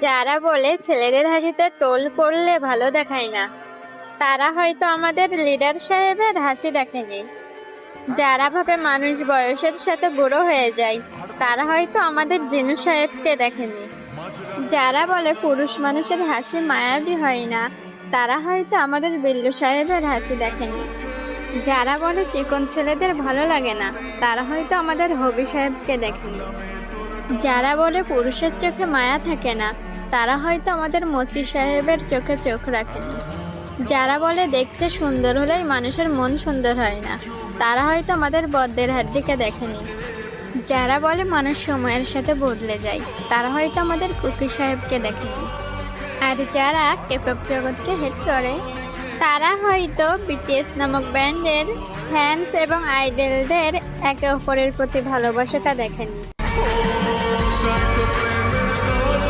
যারা বলে ছেলেদের হাসিতে টোল পড়লে ভালো দেখায় না, তারা হয়তো আমাদের লিডার সাহেবের হাসি দেখেনি। যারা ভাবে মানুষ বয়সের সাথে বুড়ো হয়ে যায়, তারা হয়তো আমাদের জিনু সাহেবকে দেখেনি। যারা বলে পুরুষ মানুষের হাসি মায়াবী হয় না, তারা হয়তো আমাদের বিল্লু সাহেবের হাসি দেখেনি। যারা বলে চিকন ছেলেদের ভালো লাগে না, তারা হয়তো আমাদের হবি সাহেবকে দেখেনি। যারা বলে পুরুষের চোখে মায়া থাকে না, তারা হয়তো আমাদের মসি সাহেবের চোখে চোখ রাখেনি। যারা বলে দেখতে সুন্দর হলেই মানুষের মন সুন্দর হয় না, তারা হয়তো আমাদের বদ্দের হাড্ডিকে দেখেনি। যারা বলে মানুষ সময়ের সাথে বদলে যায়, তারা হয়তো আমাদের কুকি সাহেবকে দেখেনি। আর যারা কেপপ জগৎকে হেট করে, তারা হয়তো বিটিএস নামক ব্যান্ডের ফ্যান্স এবং আইডলদের একে অপরের প্রতি ভালোবাসাটা দেখেনি।